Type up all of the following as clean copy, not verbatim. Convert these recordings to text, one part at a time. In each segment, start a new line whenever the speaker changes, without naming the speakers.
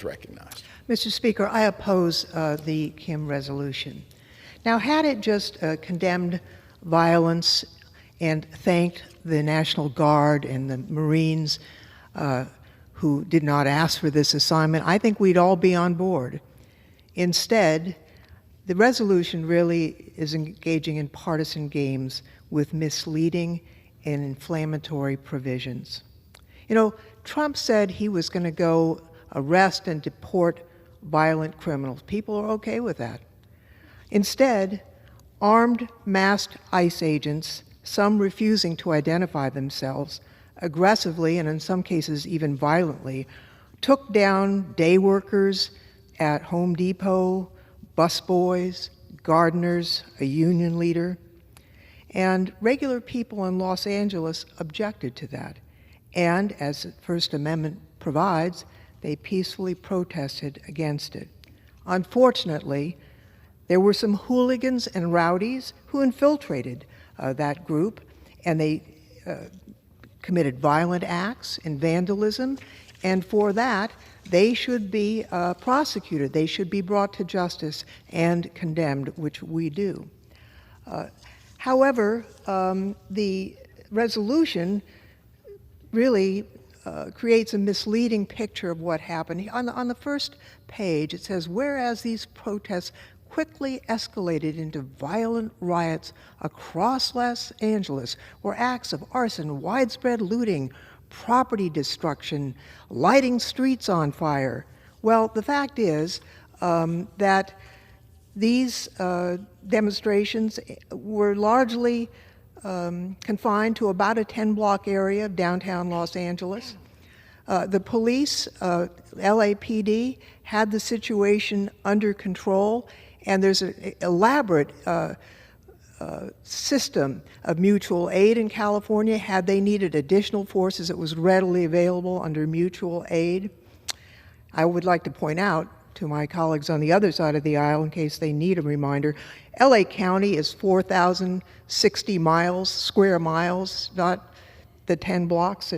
recognized.
Mr. Speaker, I oppose the Kim resolution. Now, had it just condemned violence and thanked the National Guard and the Marines who did not ask for this assignment, I think we'd all be on board. Instead, the resolution really is engaging in partisan games with misleading and inflammatory provisions. You know, Trump said he was going to go arrest and deport violent criminals. People are okay with that. Instead, armed, masked ICE agents, some refusing to identify themselves, aggressively and in some cases even violently, took down day workers at Home Depot, busboys, gardeners, a union leader, and regular people in Los Angeles objected to that. And as the First Amendment provides, they peacefully protested against it. Unfortunately, there were some hooligans and rowdies who infiltrated that group, and they committed violent acts and vandalism, and for that, they should be prosecuted. They should be brought to justice and condemned, which we do. However, the resolution really creates a misleading picture of what happened. On the first page, it says, whereas these protests quickly escalated into violent riots across Los Angeles, where acts of arson, widespread looting, property destruction, lighting streets on fire. Well, the fact is that these demonstrations were largely confined to about a 10-block area of downtown Los Angeles. The police, LAPD, had the situation under control, and there's an elaborate system of mutual aid in California. Had they needed additional forces, it was readily available under mutual aid. I would like to point out to my colleagues on the other side of the aisle, in case they need a reminder, LA County is 4,060 square miles, not the 10 blocks.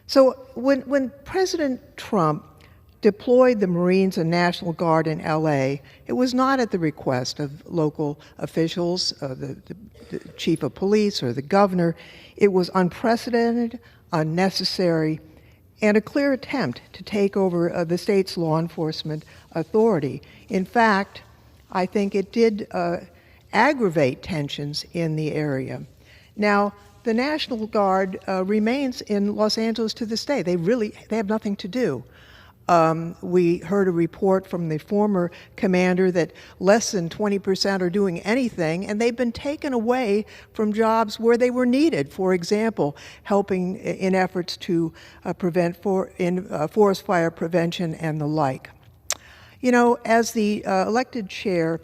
So when President Trump deployed the Marines and National Guard in LA, it was not at the request of local officials, the chief of police or the governor. It was unprecedented, unnecessary, and a clear attempt to take over the state's law enforcement authority. In fact, I think it did aggravate tensions in the area. Now, the National Guard remains in Los Angeles to this day. They have nothing to do. We heard a report from the former commander that less than 20% are doing anything, and they've been taken away from jobs where they were needed. For example, helping in efforts to prevent forest fire prevention and the like. You know, as the elected chair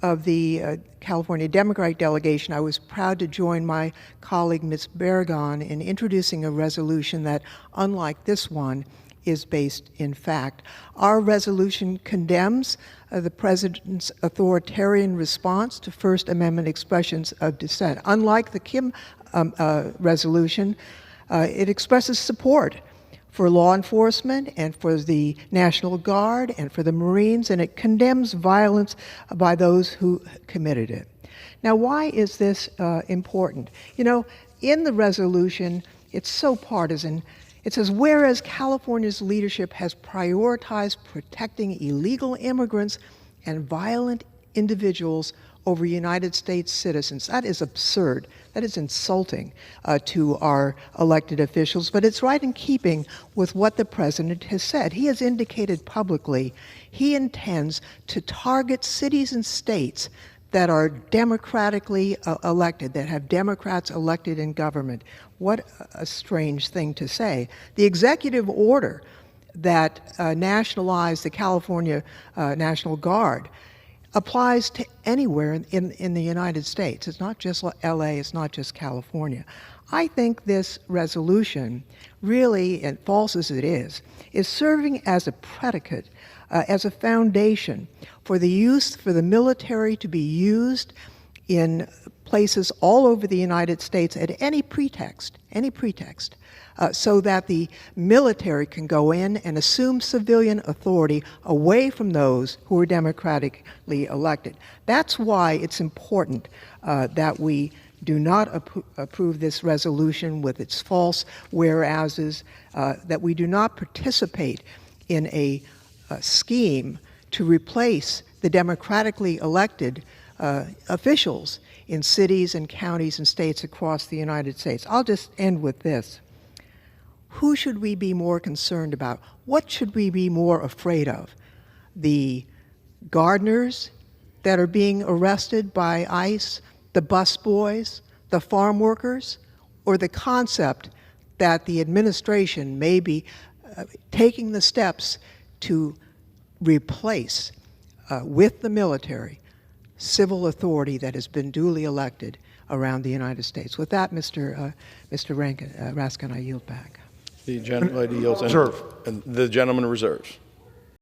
of the California Democratic delegation, I was proud to join my colleague, Ms. Barragan, in introducing a resolution that, unlike this one, is based in fact. Our resolution condemns the president's authoritarian response to First Amendment expressions of dissent. Unlike the Kim resolution, it expresses support for law enforcement and for the National Guard and for the Marines, and it condemns violence by those who committed it. Now, why is this important? You know, in the resolution, it's so partisan. It says, whereas California's leadership has prioritized protecting illegal immigrants and violent individuals over United States citizens. That is absurd. That is insulting to our elected officials, but it's right in keeping with what the president has said. He has indicated publicly he intends to target cities and states that are democratically elected, that have Democrats elected in government. What a strange thing to say. The executive order that nationalized the California National Guard applies to anywhere in the United States. It's not just LA, it's not just California. I think this resolution really, and false as it is serving as a predicate, as a foundation for the military to be used in places all over the United States at any pretext, so that the military can go in and assume civilian authority away from those who are democratically elected. That's why it's important that we do not approve this resolution with its false whereases, that we do not participate in a scheme to replace the democratically elected officials in cities and counties and states across the United States. I'll just end with this. Who should we be more concerned about? What should we be more afraid of? The gardeners that are being arrested by ICE, the busboys, the farm workers, or the concept that the administration may be taking the steps to replace with the military civil authority that has been duly elected around the United States. With that, Mr. Raskin, I yield back.
The gentlelady yields. And the gentleman reserves.